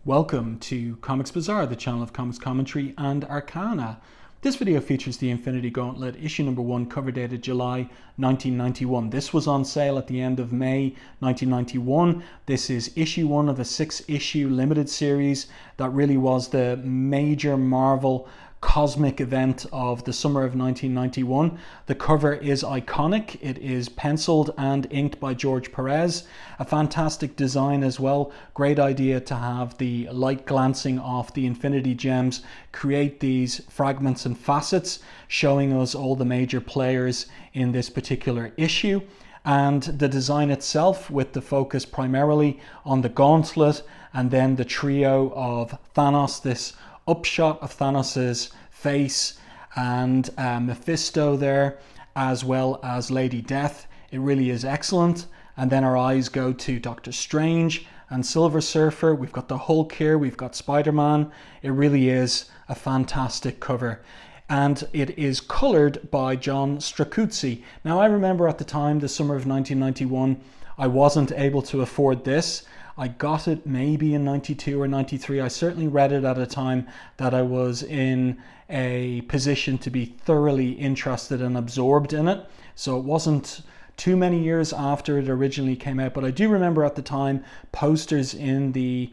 Welcome to Comics Bazaar, the channel of comics commentary and arcana. This video features the Inifinity Gauntlet, issue number 1, cover dated July 1991. This was on sale at the end of May 1991. This is issue 1 of a 6-issue limited series that really was the major Marvel cosmic event of the summer of 1991. The cover is iconic. It is penciled and inked by George Perez. A fantastic design as well. Great idea to have the light glancing off the Infinity Gems create these fragments and facets, showing us all the major players in this particular issue. And the design itself, with the focus primarily on the Gauntlet and then the trio of Thanos, this upshot of Thanos's face, and Mephisto there, as well as Lady Death. It really is excellent. And then our eyes go to Doctor Strange and Silver Surfer. We've got the Hulk here, we've got Spider-Man. It really is a fantastic cover. And it is colored by John Stracuzzi. Now, I remember at the time, the summer of 1991, I wasn't able to afford this. I got it maybe in 92 or 93. I certainly read it at a time that I was in a position to be thoroughly interested and absorbed in it. So it wasn't too many years after it originally came out, but I do remember at the time posters in the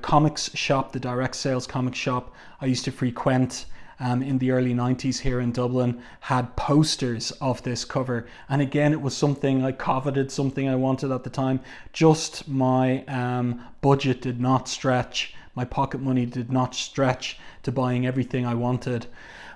comics shop, the direct sales comics shop I used to frequent in the early 90s here in Dublin, had posters of this cover. And again, it was something I coveted, something I wanted at the time. Just my budget did not stretch. My pocket money did not stretch to buying everything I wanted.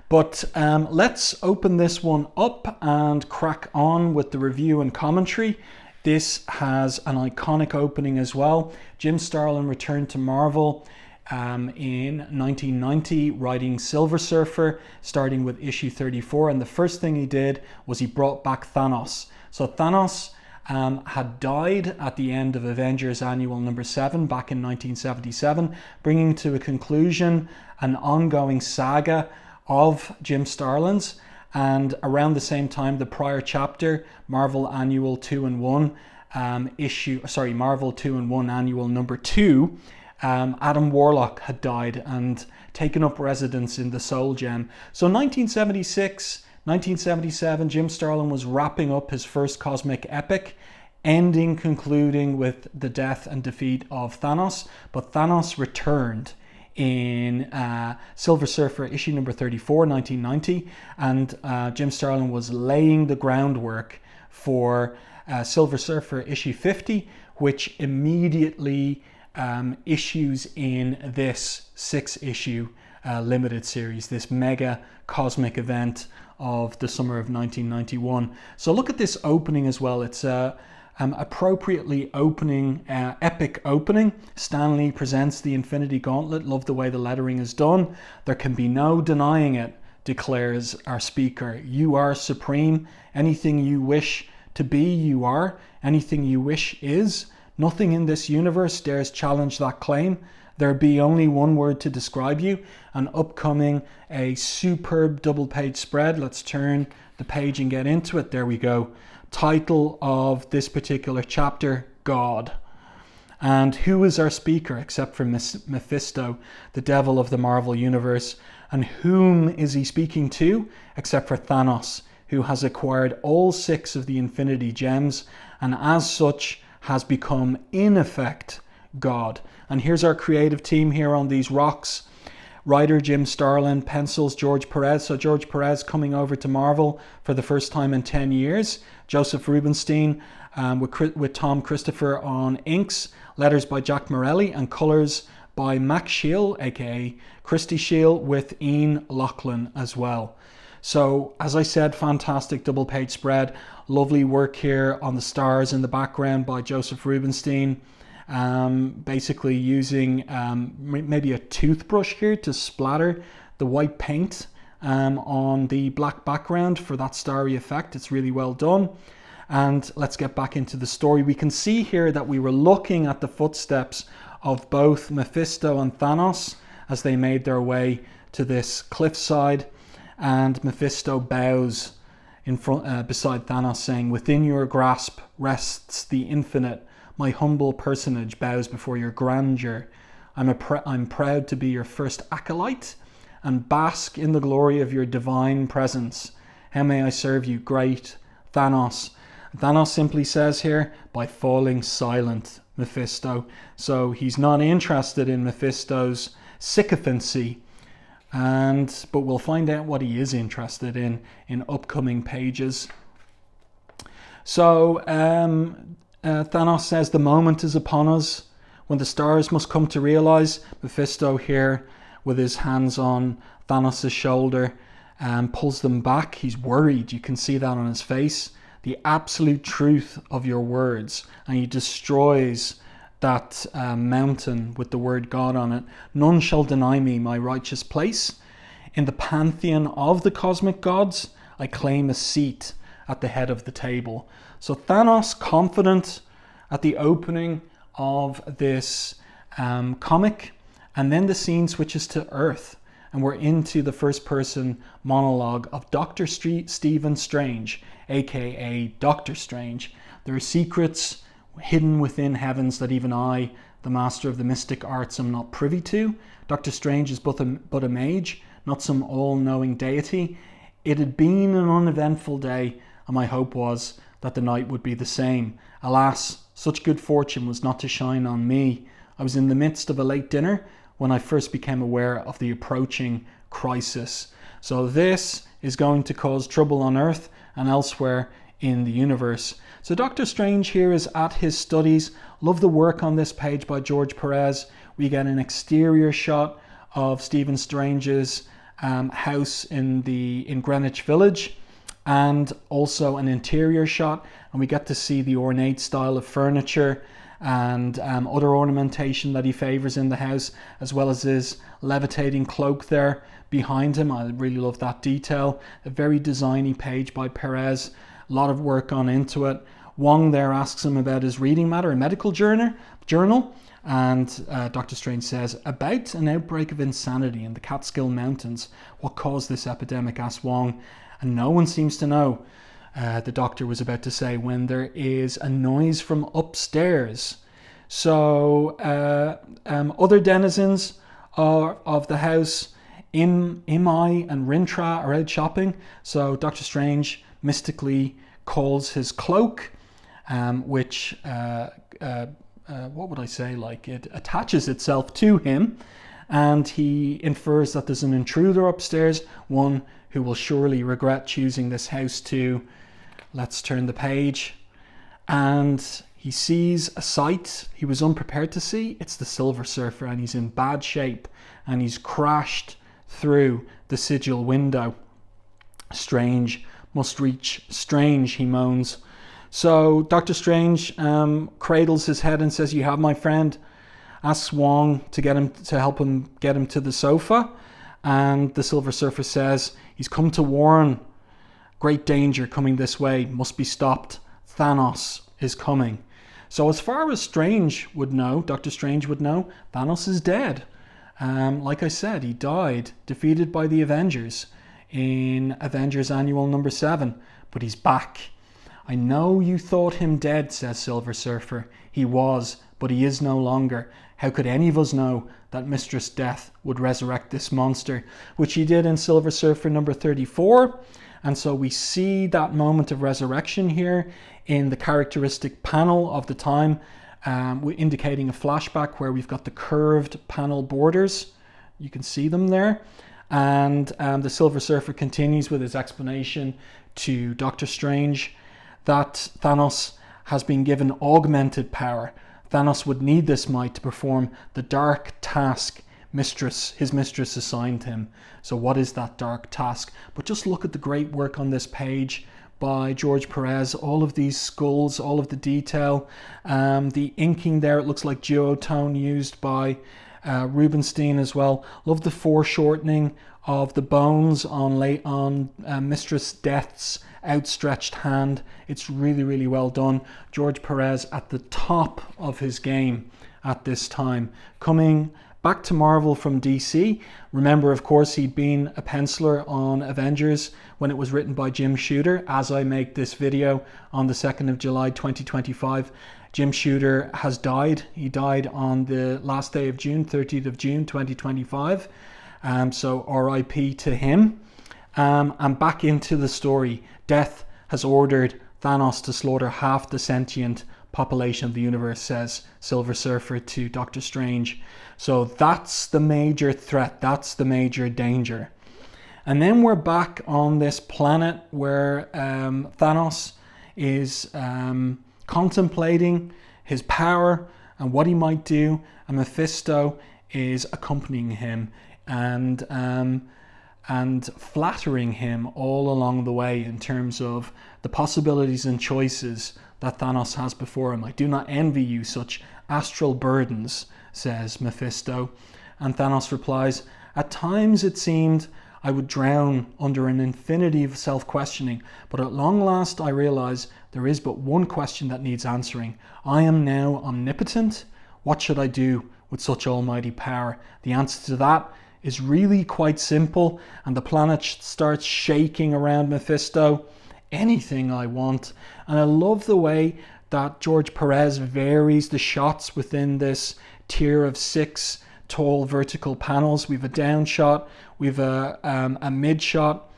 But let's open this one up and crack on with the review and commentary. This has an iconic opening as well. Jim Starlin returned to Marvel in 1990, writing Silver Surfer, starting with issue 34. And the first thing he did was he brought back Thanos. So Thanos had died at the end of Avengers Annual number 7 back in 1977, bringing to a conclusion an ongoing saga of Jim Starlin's. And around the same time, the prior chapter, Marvel Annual 2-in-1 Marvel 2-in-1 Annual number 2, Adam Warlock had died and taken up residence in the Soul Gem. So 1976, 1977, Jim Starlin was wrapping up his first cosmic epic, concluding with the death and defeat of Thanos. But Thanos returned in Silver Surfer issue number 34, 1990, and Jim Starlin was laying the groundwork for Silver Surfer issue 50, which immediately issues in this 6-issue limited series, this mega cosmic event of the summer of 1991. So look at this opening as well. It's appropriately epic opening. Stan Lee presents the Infinity Gauntlet. Love the way the lettering is done. There can be no denying it, declares our speaker. You are supreme. Anything you wish to be, you are. Anything you wish is. Nothing in this universe dares challenge that claim. There be only one word to describe you. And upcoming, a superb double-page spread. Let's turn the page and get into it. There we go. Title of this particular chapter, God. And who is our speaker except for Mephisto, the devil of the Marvel Universe? And whom is he speaking to except for Thanos, who has acquired all 6 of the Infinity Gems and as such has become, in effect, God. And here's our creative team here on these rocks. Writer Jim Starlin, pencils George Perez. So George Perez coming over to Marvel for the first time in 10 years. Joseph Rubinstein with Tom Christopher on inks. Letters by Jack Morelli and colors by Max Shield, aka Christy Shield, with Ian Lachlan as well. So, as I said, fantastic double page spread. Lovely work here on the stars in the background by Joseph Rubinstein. Basically using maybe a toothbrush here to splatter the white paint on the black background for that starry effect. It's really well done. And let's get back into the story. We can see here that we were looking at the footsteps of both Mephisto and Thanos as they made their way to this cliffside. And Mephisto bows in front, beside Thanos, saying, "Within your grasp rests the infinite. My humble personage bows before your grandeur. I'm proud to be your first acolyte and bask in the glory of your divine presence. How may I serve you, great Thanos? Thanos simply says here, by falling silent, Mephisto. So he's not interested in Mephisto's sycophancy, but we'll find out what he is interested in upcoming pages. So Thanos says the moment is upon us when the stars must come to realize. Mephisto here with his hands on Thanos' shoulder pulls them back. He's worried. You can see that on his face. The absolute truth of your words. And he destroys that mountain with the word God on it. None shall deny me my righteous place. In the pantheon of the cosmic gods, I claim a seat at the head of the table. So Thanos, confident at the opening of this comic, and then the scene switches to Earth, and we're into the first person monologue of Dr. Stephen Strange, aka Doctor Strange. There are secrets hidden within heavens that even I, the master of the mystic arts, am not privy to. Dr. Strange is but a mage, not some all-knowing deity. It had been an uneventful day, and my hope was that the night would be the same. Alas, such good fortune was not to shine on me. I was in the midst of a late dinner when I first became aware of the approaching crisis. So this is going to cause trouble on Earth and elsewhere in the universe. So Doctor Strange here is at his studies. Love the work on this page by George Perez. We get an exterior shot of Stephen Strange's house in Greenwich Village, and also an interior shot, and we get to see the ornate style of furniture and other ornamentation that he favors in the house, as well as his levitating cloak there behind him. I really love that detail. A very designy page by Perez. A lot of work gone into it. Wong there asks him about his reading matter, a medical journal, and Dr. Strange says, about an outbreak of insanity in the Catskill Mountains. What caused this epidemic, asks Wong, and no one seems to know. The doctor was about to say, when there is a noise from upstairs. So other denizens of the house, Imai and Rintra, are out shopping. So Doctor Strange mystically calls his cloak, which what would I say, like it attaches itself to him, and he infers that there's an intruder upstairs, one who will surely regret choosing this house too. Let's turn the page, and he sees a sight he was unprepared to see. It's the Silver Surfer, and he's in bad shape, and he's crashed through the sigil window. Strange must reach strange, he moans. So Dr. Strange cradles his head and says, you have my friend. Asks Wong to help him get him to the sofa, and the Silver Surfer says he's come to warn. Great danger coming this way, must be stopped. Thanos is coming. So as far as Strange would know, Dr. Strange would know, Thanos is dead. Like I said, he died, defeated by the Avengers in Avengers Annual number 7, but he's back. I know you thought him dead, says Silver Surfer. He was, but he is no longer. How could any of us know that Mistress Death would resurrect this monster? Which he did in Silver Surfer number 34. And so we see that moment of resurrection here in the characteristic panel of the time, indicating a flashback where we've got the curved panel borders. You can see them there. And the Silver Surfer continues with his explanation to Doctor Strange that Thanos has been given augmented power. Thanos would need this might to perform the dark task his mistress assigned him. So what is that dark task? But just look at the great work on this page by George Perez. All of these skulls, all of the detail, the inking there, it looks like duotone used by Rubinstein as well. Love the foreshortening of the bones on Mistress Death's outstretched hand. It's really, really well done. George Perez at the top of his game at this time. Coming back to Marvel from DC. Remember, of course, he'd been a penciler on Avengers when it was written by Jim Shooter, as I make this video on the 2nd of July 2025. Jim Shooter has died. He died on the last day of June, 30th of June 2025. So RIP to him. And back into the story. Death has ordered Thanos to slaughter half the sentient population of the universe, says Silver Surfer to Doctor Strange. So that's the major threat. That's the major danger. And then we're back on this planet where Thanos is contemplating his power and what he might do, and Mephisto is accompanying him and flattering him all along the way in terms of the possibilities and choices that Thanos has before him. I do not envy you such astral burdens, says Mephisto. And Thanos replies, at times it seemed I would drown under an infinity of self-questioning, but at long last I realize there is but one question that needs answering. I am now omnipotent. What should I do with such almighty power? The answer to that is really quite simple, and the planet starts shaking around Mephisto. Anything I want. And I love the way that George Perez varies the shots within this tier of 6 tall vertical panels. We've a down shot, we've a mid shot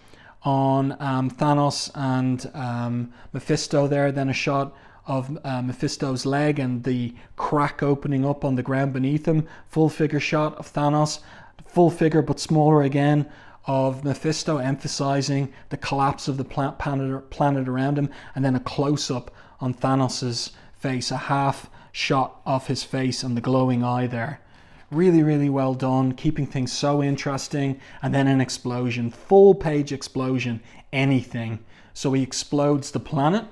on Thanos and Mephisto there, then a shot of Mephisto's leg and the crack opening up on the ground beneath him, full figure shot of Thanos, full figure but smaller again of Mephisto, emphasizing the collapse of the planet around him, and then a close-up on Thanos's face, a half shot of his face and the glowing eye there. Really, really well done, keeping things so interesting. And then an explosion, full page explosion, anything. So he explodes the planet.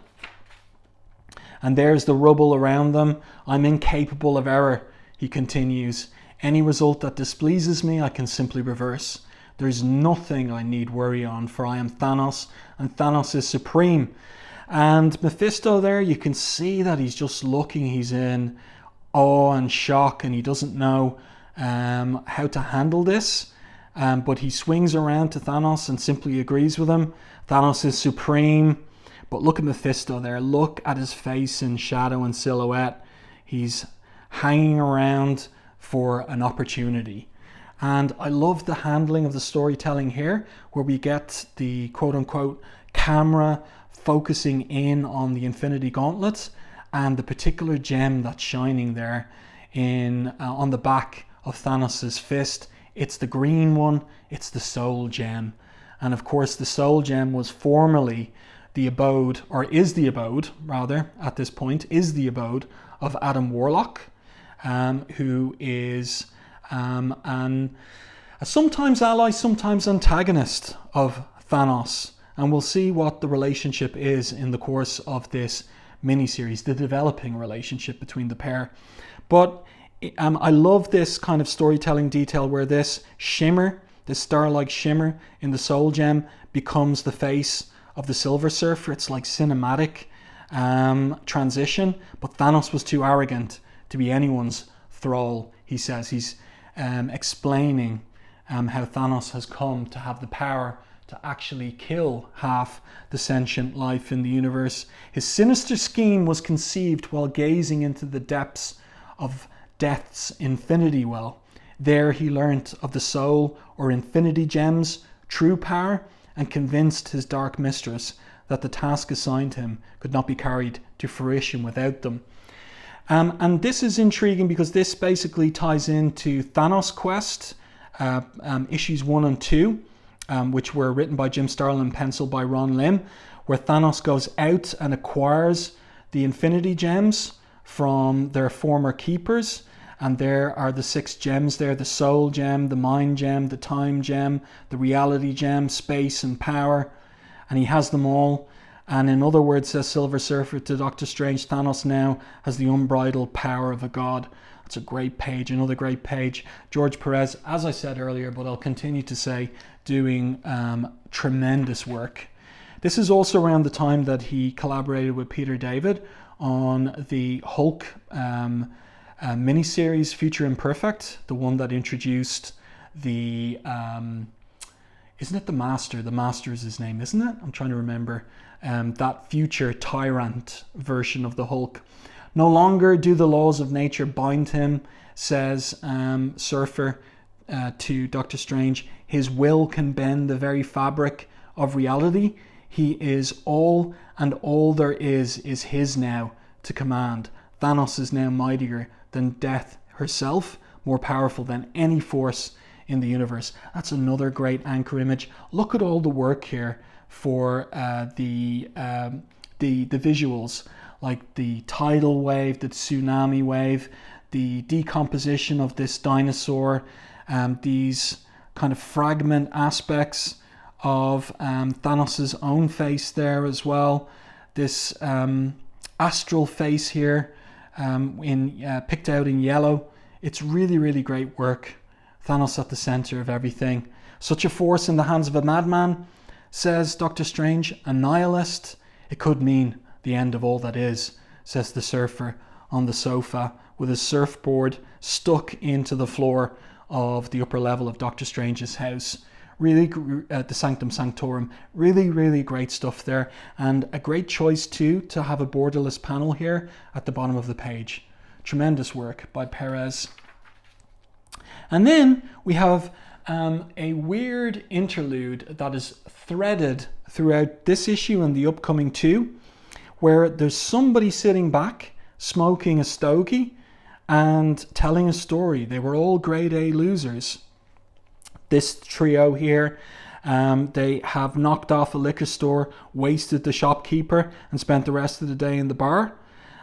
And there's the rubble around them. I'm incapable of error, he continues. Any result that displeases me, I can simply reverse. There is nothing I need worry on, for I am Thanos, and Thanos is supreme. And Mephisto there, you can see that he's just looking, he's in awe and shock, and he doesn't know how to handle this. But he swings around to Thanos and simply agrees with him. Thanos is supreme. But look at Mephisto there. Look at his face in shadow and silhouette. He's hanging around for an opportunity. And I love the handling of the storytelling here, where we get the quote-unquote camera focusing in on the Infinity Gauntlet and the particular gem that's shining there on the back of Thanos's fist. It's the green one. It's the Soul Gem. And of course, the Soul Gem was formerly the abode, or is the abode, rather, at this point, is the abode of Adam Warlock, who is a sometimes ally, sometimes antagonist of Thanos. And we'll see what the relationship is in the course of this miniseries, the developing relationship between the pair. But I love this kind of storytelling detail where this shimmer, this star-like shimmer in the Soul Gem becomes the face of the Silver Surfer. It's like cinematic transition, but Thanos was too arrogant to be anyone's thrall, he says. He's explaining how Thanos has come to have the power to actually kill half the sentient life in the universe. His sinister scheme was conceived while gazing into the depths of Death's infinity well. There he learnt of the soul, or infinity gems, true power, and convinced his dark mistress that the task assigned him could not be carried to fruition without them. And this is intriguing because this basically ties into Thanos Quest, issues 1 and 2, which were written by Jim Starlin and penciled by Ron Lim, where Thanos goes out and acquires the Infinity Gems from their former keepers. And there are the 6 gems there: the Soul Gem, the Mind Gem, the Time Gem, the Reality Gem, Space and Power. And he has them all. And in other words, says Silver Surfer to Doctor Strange, Thanos now has the unbridled power of a god. That's a great page, another great page. George Perez, as I said earlier, but I'll continue to say, doing tremendous work. This is also around the time that he collaborated with Peter David on the Hulk miniseries Future Imperfect, the one that introduced the... isn't it the Master? The Master is his name, isn't it? I'm trying to remember. That future tyrant version of the Hulk. No longer do the laws of nature bind him, says Surfer to Doctor Strange. His will can bend the very fabric of reality. He is all, and all there is his now to command. Thanos is now mightier than death herself, more powerful than any force in the universe. That's another great anchor image. Look at all the work here for the visuals, like the tidal wave, the tsunami wave, the decomposition of this dinosaur, these kind of fragment aspects of Thanos' own face there as well. This astral face here, picked out in yellow. It's really, really great work. Thanos at the center of everything. Such a force in the hands of a madman, says Doctor Strange. A nihilist. It could mean the end of all that is, says the Surfer on the sofa with his surfboard stuck into the floor of the upper level of Doctor Strange's house. Really, the Sanctum Sanctorum. Really, really great stuff there. And a great choice too to have a borderless panel here at the bottom of the page. Tremendous work by Perez. And then we have a weird interlude that is threaded throughout this issue and the upcoming two, where there's somebody sitting back smoking a stogie and telling a story. They were all grade A losers. This trio here, they have knocked off a liquor store, wasted the shopkeeper, and spent the rest of the day in the bar.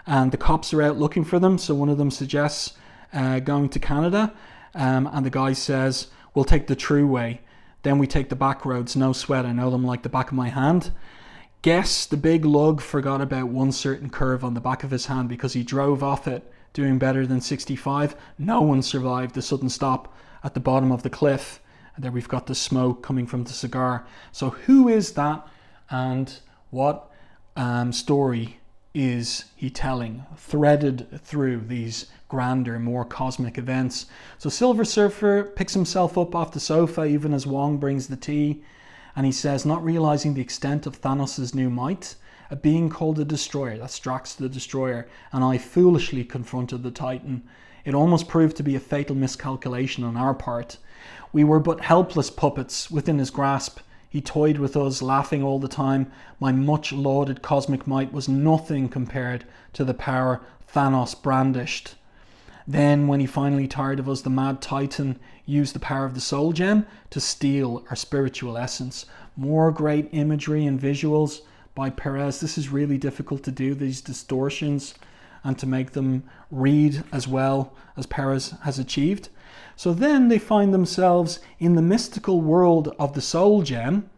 And the cops are out looking for them, so one of them suggests going to Canada. And the guy says, we'll take the true way. Then we take the back roads, no sweat, I know them like the back of my hand. Guess the big lug forgot about one certain curve on the back of his hand because he drove off it doing better than 65. No one survived the sudden stop at the bottom of the cliff. And there we've got the smoke coming from the cigar. So who is that, and what story is he telling, threaded through these grander, more cosmic events? So Silver Surfer picks himself up off the sofa even as Wong brings the tea, and he says, not realizing the extent of Thanos' new might, a being called the Destroyer, that's Drax the Destroyer, and I foolishly confronted the Titan. It almost proved to be a fatal miscalculation on our part. We were but helpless puppets within his grasp. He toyed with us, laughing all the time. My much lauded cosmic might was nothing compared to the power Thanos brandished. Then, when he finally tired of us, the mad Titan used the power of the Soul Gem to steal our spiritual essence. More great imagery and visuals by Perez. This is really difficult to do, these distortions, and to make them read as well as Perez has achieved. So then they find themselves in the mystical world of the Soul Gem.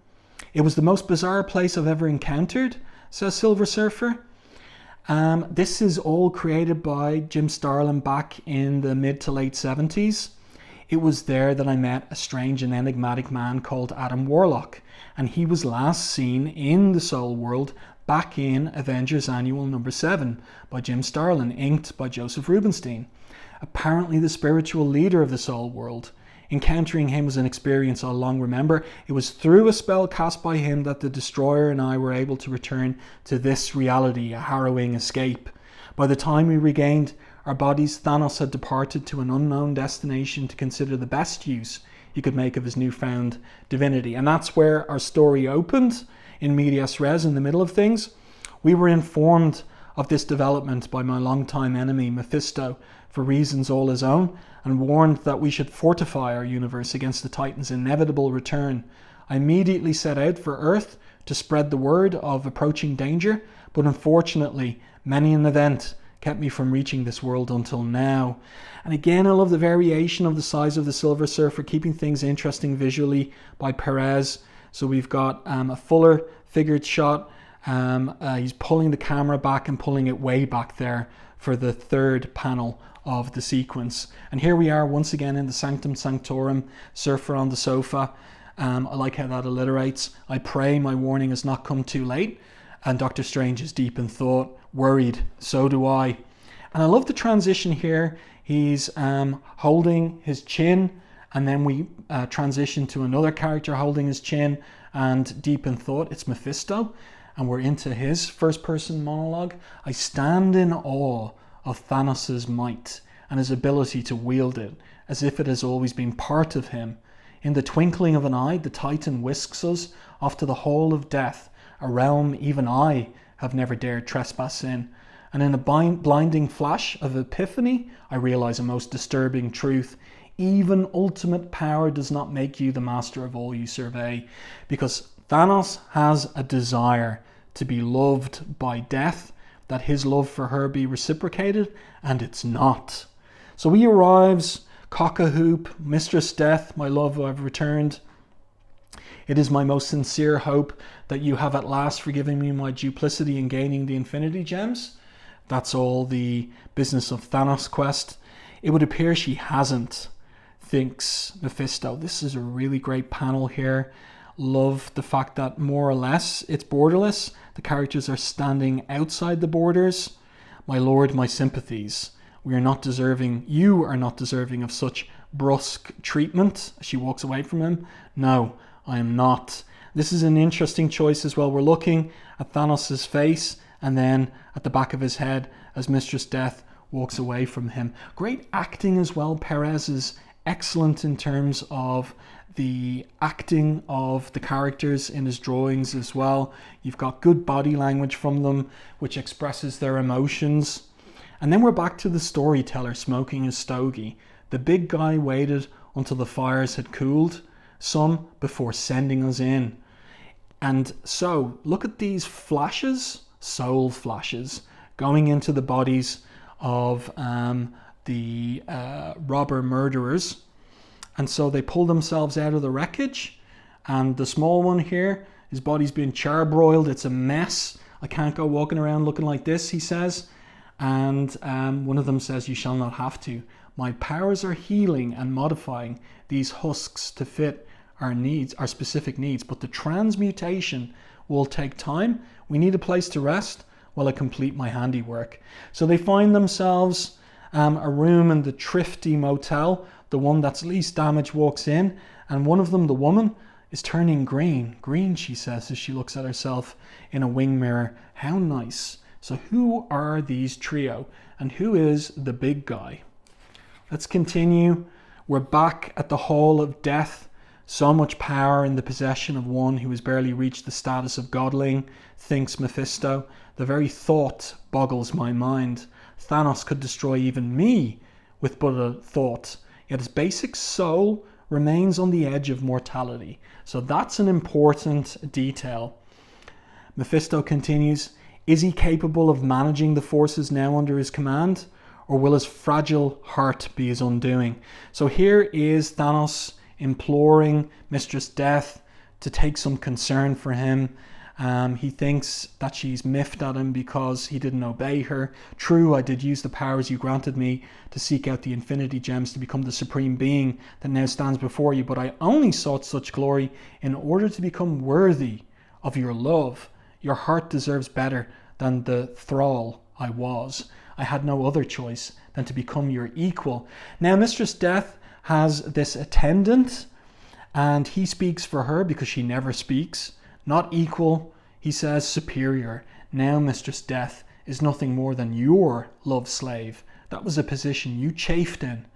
It was the most bizarre place I've ever encountered, says Silver Surfer. This is all created by Jim Starlin back in the mid to late 70s. It was there that I met a strange and enigmatic man called Adam Warlock, and he was last seen in the Soul World back in Avengers Annual number 7 by Jim Starlin, inked by Joseph Rubinstein. Apparently the spiritual leader of the Soul World. Encountering him was an experience I'll long remember. It was through a spell cast by him that the Destroyer and I were able to return to this reality, a harrowing escape. By the time we regained our bodies, Thanos had departed to an unknown destination to consider the best use he could make of his newfound divinity. And that's where our story opened, in medias res, in the middle of things. We were informed of this development by my longtime enemy Mephisto, for reasons all his own, and warned that we should fortify our universe against the Titan's inevitable return. I immediately set out for Earth to spread the word of approaching danger, but unfortunately, many an event kept me from reaching this world until now. And again, I love the variation of the size of the Silver Surfer, keeping things interesting visually by Perez. So we've got a fuller figured shot. He's pulling the camera back and pulling it way back there for the third panel of the sequence. And here we are once again in the Sanctum Sanctorum, Surfer on the sofa. I like how that alliterates. I pray my warning has not come too late. And Doctor Strange is deep in thought, worried. So do I. And I love the transition here. He's holding his chin, and then we transition to another character holding his chin and deep in thought. It's Mephisto. and we're into his first person monologue. I stand in awe of Thanos' might and his ability to wield it as if it has always been part of him. In the twinkling of an eye, the Titan whisks us off to the hole of death, a realm even I have never dared trespass in. And in a blinding flash of epiphany, I realize a most disturbing truth. Even ultimate power does not make you the master of all you survey, because Thanos has a desire to be loved by death, that his love for her be reciprocated, and it's not. So he arrives, cock-a-hoop, Mistress Death, my love, I've returned. It is my most sincere hope that you have at last forgiven me my duplicity in gaining the Infinity Gems. That's all the business of Thanos' quest. It would appear she hasn't, thinks Mephisto. This is a really great panel here. Love the fact that more or less it's borderless. The characters are standing outside the borders. My lord, my sympathies. You are not deserving of such brusque treatment. She walks away from him. No, I am not. This is an interesting choice as well. We're looking at Thanos' face and then at the back of his head as Mistress Death walks away from him. Great acting as well. Perez is excellent in terms of the acting of the characters in his drawings as well. You've got good body language from them, which expresses their emotions. And then we're back to the storyteller smoking his stogie. The big guy waited until the fires had cooled some before sending us in. And so look at these flashes, soul flashes, going into the bodies of the robber murderers. And so they pull themselves out of the wreckage. And the small one here, his body's been charbroiled. It's a mess. I can't go walking around looking like this, he says. And one of them says, you shall not have to. My powers are healing and modifying these husks to fit our needs, our specific needs. But the transmutation will take time. We need a place to rest while I complete my handiwork. So they find themselves a room in the thrifty motel. The one that's least damaged walks in, and one of them, the woman, is turning green. Green, she says, as she looks at herself in a wing mirror. How nice. So who are these trio, and who is the big guy? Let's continue. We're back at the Hall of Death. So much power in the possession of one who has barely reached the status of godling, thinks Mephisto. The very thought boggles my mind. Thanos could destroy even me with but a thought. Yet his basic soul remains on the edge of mortality. So that's an important detail. Mephisto continues, is he capable of managing the forces now under his command? Or will his fragile heart be his undoing? So here is Thanos imploring Mistress Death to take some concern for him. He thinks that she's miffed at him because he didn't obey her. True, I did use the powers you granted me to seek out the Infinity Gems to become the supreme being that now stands before you, but I only sought such glory in order to become worthy of your love. Your heart deserves better than the thrall I was. I had no other choice than to become your equal. Now, Mistress Death has this attendant, and he speaks for her because she never speaks. Not equal, he says, superior. Now Mistress Death is nothing more than your love slave. That was a position you chafed in.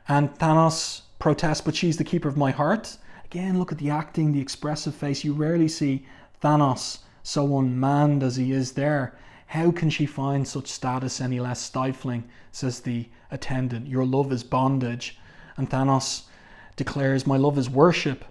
And Thanos protests, but she's the keeper of my heart. Again, look at the acting, the expressive face. You rarely see Thanos so unmanned as he is there. How can she find such status any less stifling, says the attendant. Your love is bondage. And Thanos declares, my love is worship.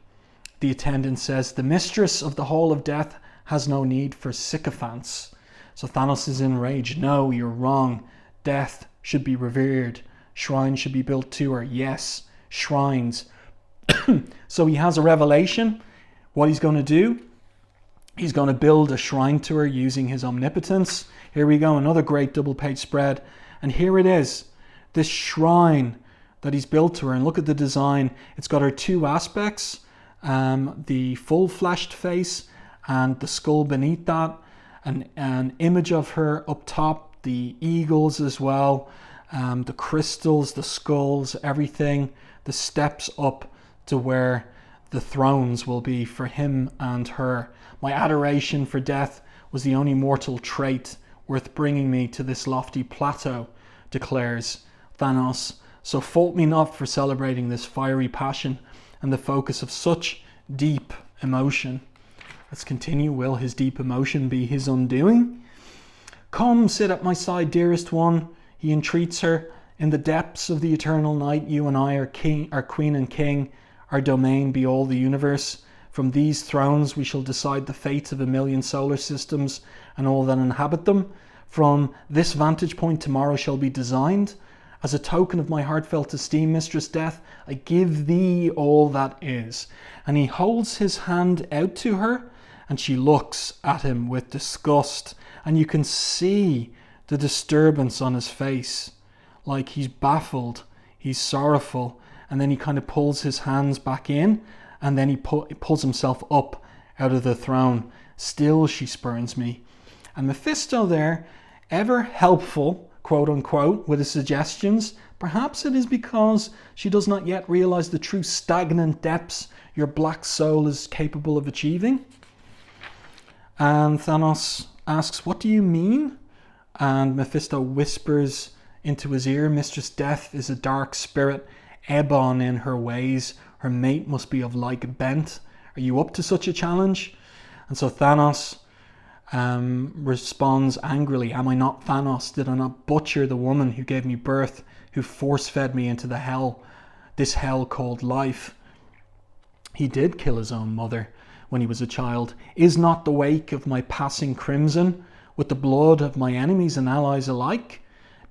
The attendant says, the mistress of the Hall of Death has no need for sycophants. So Thanos is enraged. No, you're wrong. Death should be revered. Shrines should be built to her. Yes, shrines. So he has a revelation. What he's going to do, he's going to build a shrine to her using his omnipotence. Here we go, another great double page spread. And here it is, this shrine that he's built to her. And look at the design. It's got her two aspects. The full-fleshed face and the skull beneath that, an image of her up top, the eagles as well, the crystals, the skulls, everything, the steps up to where the thrones will be for him and her. My adoration for death was the only mortal trait worth bringing me to this lofty plateau, declares Thanos. So fault me not for celebrating this fiery passion and the focus of such deep emotion. Let's continue. Will his deep emotion be his undoing? Come, sit at my side, dearest one, he entreats her. In the depths of the eternal night, you and I are queen and king. Our domain be all the universe. From these thrones we shall decide the fate of 1,000,000 solar systems and all that inhabit them. From this vantage point tomorrow shall be designed. As a token of my heartfelt esteem, Mistress Death, I give thee all that is. And he holds his hand out to her, and she looks at him with disgust. And you can see the disturbance on his face. Like he's baffled, he's sorrowful, and then he kind of pulls his hands back in, and then he pulls himself up out of the throne. Still she spurns me. And Mephisto there, ever helpful, quote unquote, with his suggestions. Perhaps it is because she does not yet realize the true stagnant depths your black soul is capable of achieving. And Thanos asks, what do you mean? And Mephisto whispers into his ear, Mistress Death is a dark spirit, ebon in her ways. Her mate must be of like bent. Are you up to such a challenge? And so Thanos responds angrily, am I not Thanos? Did I not butcher the woman who gave me birth, who force-fed me into this hell called life? He did kill his own mother when he was a child. Is not the wake of my passing crimson with the blood of my enemies and allies alike?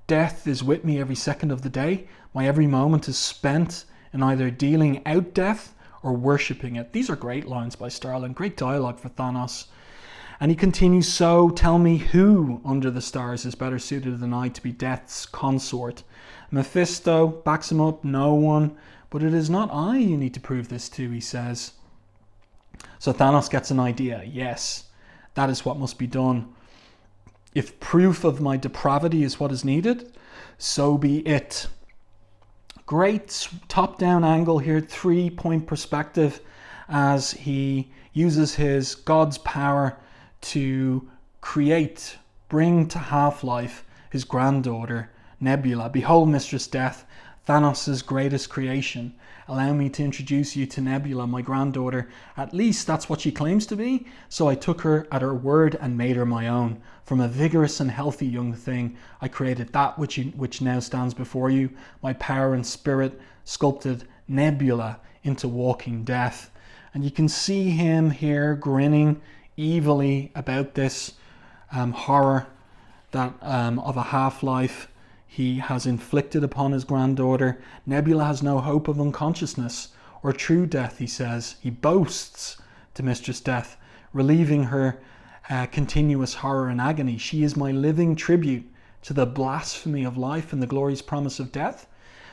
Death is with me every second of the day. My every moment is spent in either dealing out death or worshipping it. These are great lines by Starlin, great dialogue for Thanos. And he continues, so tell me who under the stars is better suited than I to be death's consort. Mephisto backs him up, no one, but it is not I you need to prove this to, he says. So Thanos gets an idea. Yes, that is what must be done. If proof of my depravity is what is needed, so be it. Great top-down angle here, 3-point perspective as he uses his God's power to bring to half-life his granddaughter, Nebula. Behold, Mistress Death, Thanos' greatest creation. Allow me to introduce you to Nebula, my granddaughter. At least that's what she claims to be. So I took her at her word and made her my own. From a vigorous and healthy young thing, I created that which now stands before you. My power and spirit sculpted Nebula into walking death. And you can see him here grinning evilly about this horror that of a half-life he has inflicted upon his granddaughter. Nebula has no hope of unconsciousness or true death, he says. He boasts to Mistress Death, relieving her continuous horror and agony. She is my living tribute to the blasphemy of life and the glorious promise of death.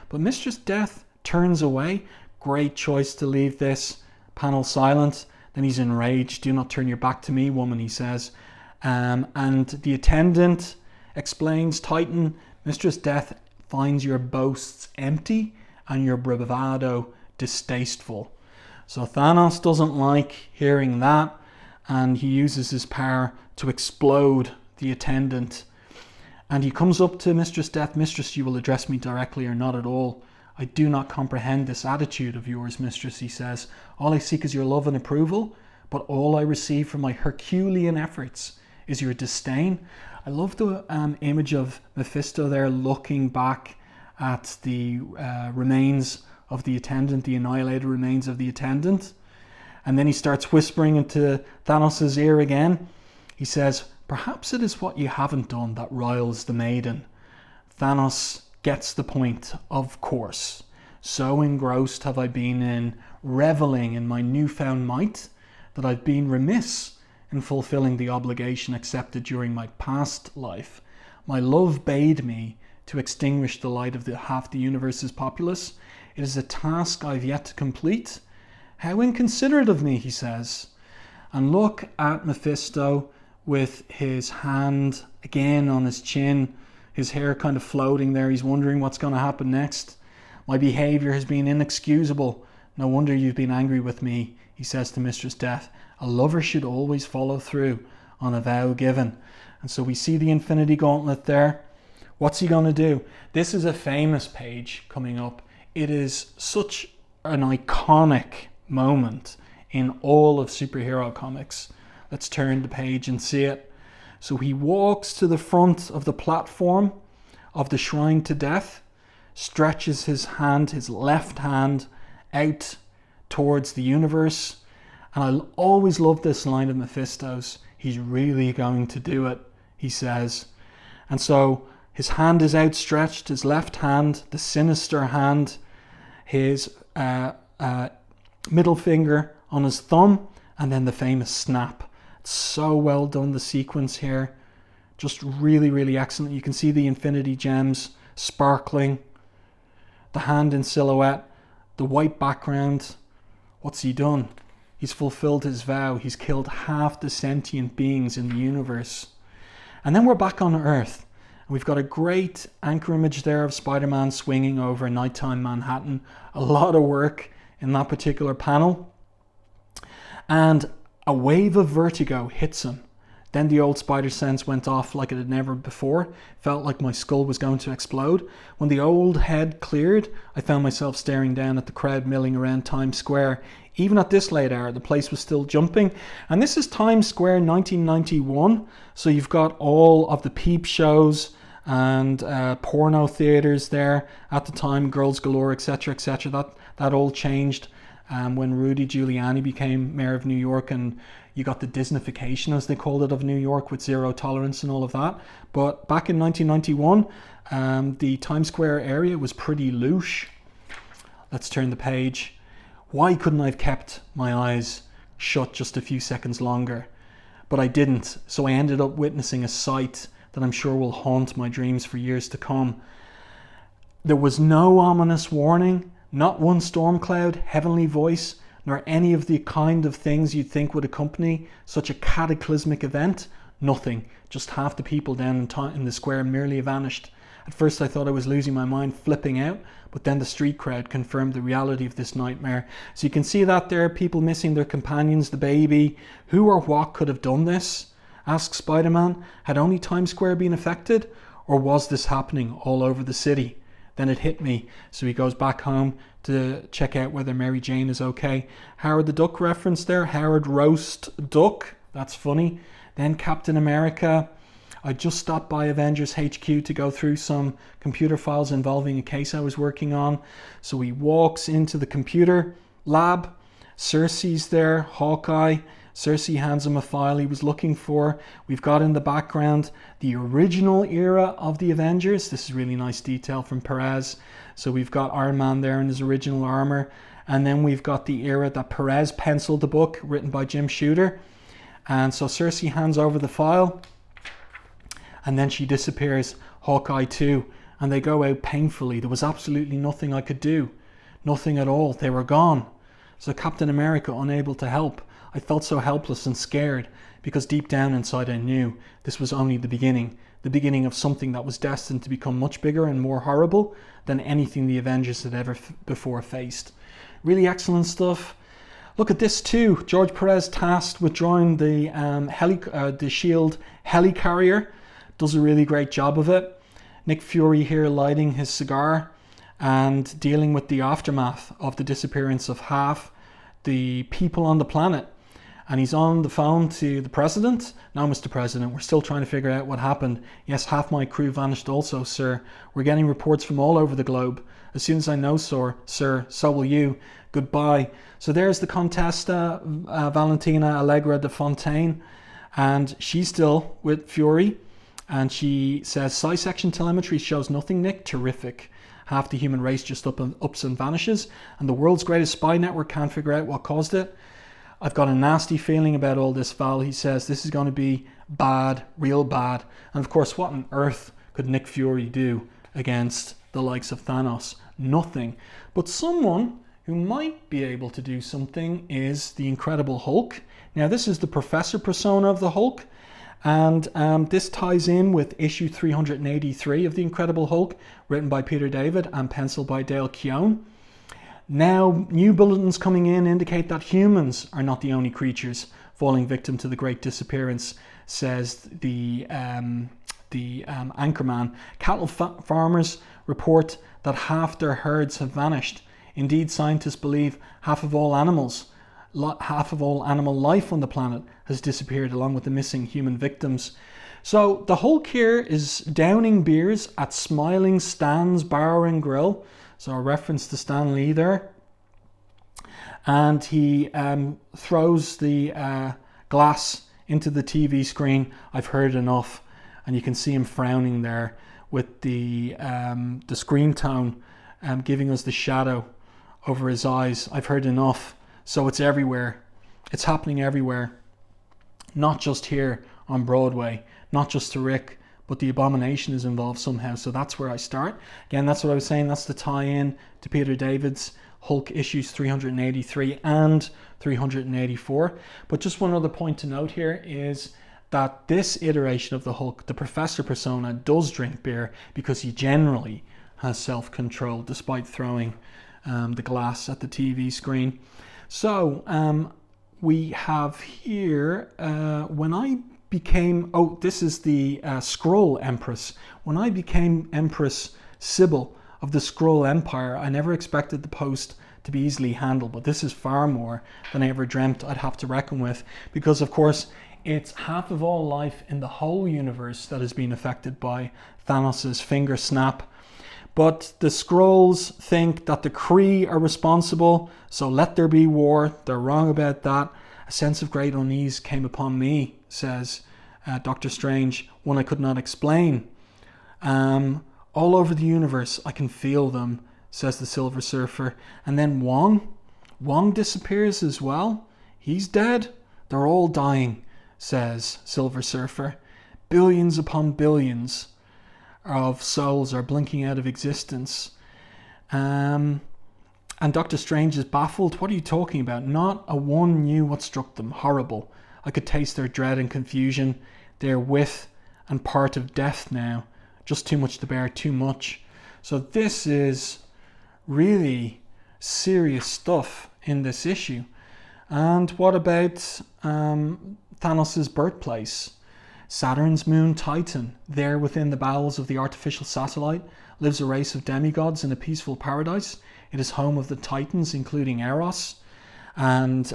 But Mistress Death turns away. Great choice to leave this panel silent. Then he's enraged. Do not turn your back to me, woman, he says. And the attendant explains, Titan, Mistress Death finds your boasts empty and your bravado distasteful. So Thanos doesn't like hearing that, and he uses his power to explode the attendant. And he comes up to Mistress Death. Mistress, you will address me directly or not at all. I do not comprehend this attitude of yours, Mistress, he says. All I seek is your love and approval, but all I receive from my Herculean efforts is your disdain. I love the image of Mephisto there looking back at the remains of the attendant, the annihilated remains of the attendant. And then he starts whispering into Thanos' ear again. He says, perhaps it is what you haven't done that riles the maiden. Thanos gets the point, of course. So engrossed have I been in reveling in my newfound might that I've been remiss in fulfilling the obligation accepted during my past life. My love bade me to extinguish the light of half the universe's populace. It is a task I've yet to complete. How inconsiderate of me, he says. And look at Mephisto with his hand again on his chin, his hair kind of floating there. He's wondering what's going to happen next. My behavior has been inexcusable. No wonder you've been angry with me, he says to Mistress Death. A lover should always follow through on a vow given. And so we see the Infinity Gauntlet there. What's he going to do? This is a famous page coming up. It is such an iconic moment in all of superhero comics. Let's turn the page and see it. So he walks to the front of the platform of the Shrine to Death, stretches his hand, his left hand, out towards the universe. And I always love this line of Mephisto's. He's really going to do it, he says. And so his hand is outstretched, his left hand, the sinister hand, his middle finger on his thumb, and then the famous snap. It's so well done, the sequence here. Just really, really excellent. You can see the infinity gems sparkling, the hand in silhouette, the white background. What's he done? He's fulfilled his vow. He's killed half the sentient beings in the universe. And then we're back on Earth. We've got a great anchor image there of Spider-Man swinging over nighttime Manhattan. A lot of work in that particular panel. And a wave of vertigo hits him. Then the old spider sense went off like it had never before. Felt like my skull was going to explode. When the old head cleared, I found myself staring down at the crowd milling around Times Square. Even at this late hour, the place was still jumping. And this is Times Square 1991. So you've got all of the peep shows and porno theaters there at the time, Girls Galore, etc., etc. That all changed when Rudy Giuliani became mayor of New York, and you got the Disneyfication, as they called it, of New York with zero tolerance and all of that. But back in 1991, the Times Square area was pretty louche. Let's turn the page. Why couldn't I have kept my eyes shut just a few seconds longer? But I didn't, so I ended up witnessing a sight that I'm sure will haunt my dreams for years to come. There was no ominous warning, not one storm cloud, heavenly voice, nor any of the kind of things you'd think would accompany such a cataclysmic event. Nothing. Just half the people down in the square merely vanished. At first I thought I was losing my mind, flipping out, but then the street crowd confirmed the reality of this nightmare. So you can see that there, people missing their companions, the baby. Who or what could have done this? Asked Spider-Man. Had only Times Square been affected? Or was this happening all over the city? Then it hit me. So he goes back home to check out whether Mary Jane is okay. Howard the Duck reference there. Howard Roast Duck. That's funny. Then Captain America. I just stopped by Avengers HQ to go through some computer files involving a case I was working on. So he walks into the computer lab. Cersei's there, Hawkeye. Cersei hands him a file he was looking for. We've got in the background the original era of the Avengers. This is really nice detail from Perez. So we've got Iron Man there in his original armor. And then we've got the era that Perez penciled the book, written by Jim Shooter. And so Cersei hands over the file. And then she disappears, Hawkeye too, and they go out painfully. There was absolutely nothing I could do. Nothing at all. They were gone. So Captain America, unable to help. I felt so helpless and scared because deep down inside I knew this was only the beginning of something that was destined to become much bigger and more horrible than anything the Avengers had ever before faced. Really excellent stuff. Look at this too. George Perez tasked with drawing the SHIELD helicarrier. Does a really great job of it. Nick Fury here lighting his cigar and dealing with the aftermath of the disappearance of half the people on the planet. And he's on the phone to the president. "No, Mr. President, we're still trying to figure out what happened. Yes, half my crew vanished also, sir. We're getting reports from all over the globe. As soon as I know, sir, so will you. Goodbye." So there's the Contessa, Valentina Allegra de Fontaine. And she's still with Fury. And she says, "Psi-section telemetry shows nothing, Nick. Terrific. Half the human race just ups and vanishes. And the world's greatest spy network can't figure out what caused it. I've got a nasty feeling about all this, Val." He says, "This is going to be bad, real bad." And of course, what on earth could Nick Fury do against the likes of Thanos? Nothing. But someone who might be able to do something is the Incredible Hulk. Now, this is the Professor persona of the Hulk. And this ties in with issue 383 of The Incredible Hulk, written by Peter David and penciled by Dale Keown. Now, new bulletins coming in indicate that humans are not the only creatures falling victim to the Great Disappearance, says the anchorman. Cattle farmers report that half their herds have vanished. Indeed, scientists believe half of all animal life on the planet has disappeared, along with the missing human victims. So the Hulk here is downing beers at Smiling Stan's Bar and Grill. So a reference to Stan Lee there. And he throws the glass into the TV screen. I've heard enough. And you can see him frowning there with the screen tone giving us the shadow over his eyes. I've heard enough. So it's everywhere. It's happening everywhere. Not just here on Broadway, not just to Rick, but the Abomination is involved somehow. So that's where I start. Again, that's what I was saying. That's the tie-in to Peter David's Hulk issues 383 and 384. But just one other point to note here is that this iteration of the Hulk, the Professor persona, does drink beer because he generally has self-control despite throwing the glass at the TV screen. So we have here, when I became, this is the Skrull Empress. When I became Empress Sybil of the Skrull Empire, I never expected the post to be easily handled, but this is far more than I ever dreamt I'd have to reckon with, because of course it's half of all life in the whole universe that has been affected by Thanos' finger snap. But the Skrulls think that the Kree are responsible, so let there be war. They're wrong about that. A sense of great unease came upon me, says Doctor Strange, one I could not explain. All over the universe, I can feel them, says the Silver Surfer. And then Wong disappears as well. He's dead. They're all dying, says Silver Surfer. Billions upon billions of souls are blinking out of existence. And Doctor Strange is baffled. What are you talking about? Not a one knew what struck them. Horrible. I could taste their dread and confusion. They're with and part of death now. Just too much to bear, too much. So this is really serious stuff in this issue. And what about Thanos' birthplace? Saturn's moon Titan. There within the bowels of the artificial satellite lives a race of demigods in a peaceful paradise. It is home of the Titans, including Eros and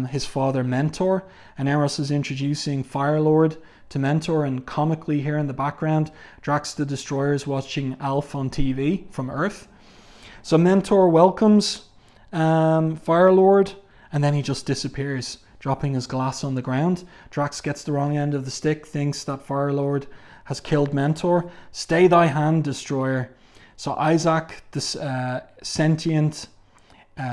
his father Mentor. And Eros is introducing Firelord to Mentor, and comically here in the background, Drax the Destroyer is watching Alf on TV from Earth. So Mentor welcomes Firelord, and then he just disappears, dropping his glass on the ground. Drax gets the wrong end of the stick, thinks that Firelord has killed Mentor. Stay thy hand, Destroyer. So Isaac, this sentient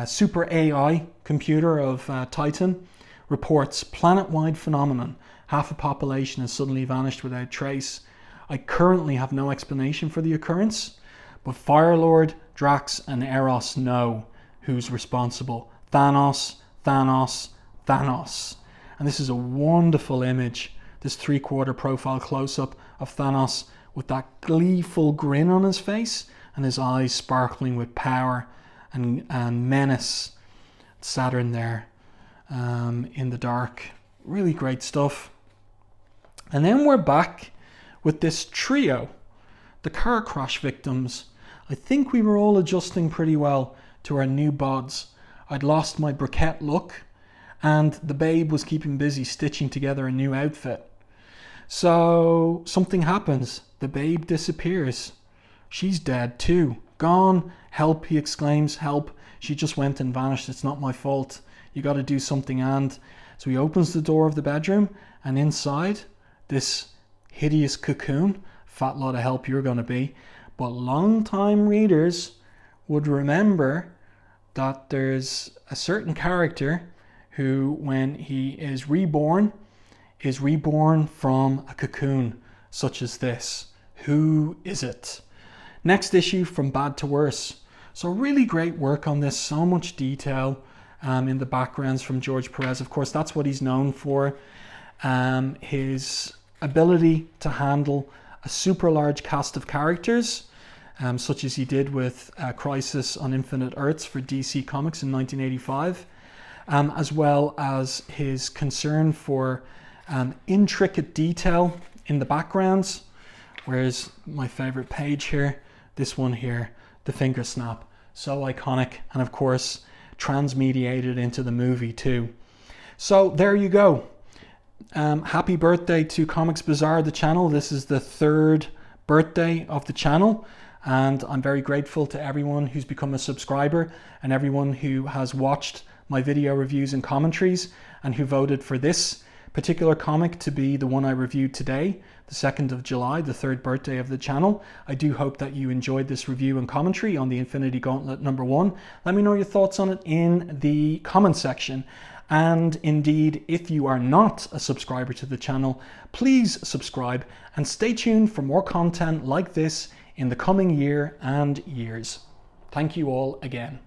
super AI computer of Titan, reports planet-wide phenomenon. Half a population has suddenly vanished without trace. I currently have no explanation for the occurrence, but Firelord, Drax, and Eros know who's responsible. Thanos, Thanos, Thanos. And this is a wonderful image, this 3/4 profile close-up of Thanos with that gleeful grin on his face and his eyes sparkling with power and menace. Saturn there in the dark. Really great stuff. And then we're back with this trio, the car crash victims. I think we were all adjusting pretty well to our new bods. I'd lost my briquette look, and the babe was keeping busy stitching together a new outfit. So something happens. The babe disappears. She's dead too. Gone. Help, he exclaims. Help. She just went and vanished. It's not my fault. You got to do something. And so he opens the door of the bedroom, and inside, this hideous cocoon. Fat lot of help you're going to be. But long-time readers would remember that there's a certain character who, when he is reborn from a cocoon such as this. Who is it? Next issue, From Bad to Worse. So really great work on this. So much detail in the backgrounds from George Perez. Of course, that's what he's known for. His ability to handle a super large cast of characters, such as he did with Crisis on Infinite Earths for DC Comics in 1985. as well as his concern for intricate detail in the backgrounds. Where's my favorite page here? This one here, the finger snap. So iconic, and of course, transmediated into the movie too. So there you go. Happy birthday to Comics Bazaar, the channel. This is the 3rd birthday of the channel, and I'm very grateful to everyone who's become a subscriber and everyone who has watched my video reviews and commentaries and who voted for this particular comic to be the one I reviewed today, the 2nd of July, the 3rd birthday of the channel. I do hope that you enjoyed this review and commentary on the Infinity Gauntlet #1. Let me know your thoughts on it in the comment section. And indeed, if you are not a subscriber to the channel, please subscribe and stay tuned for more content like this in the coming year and years. Thank you all again.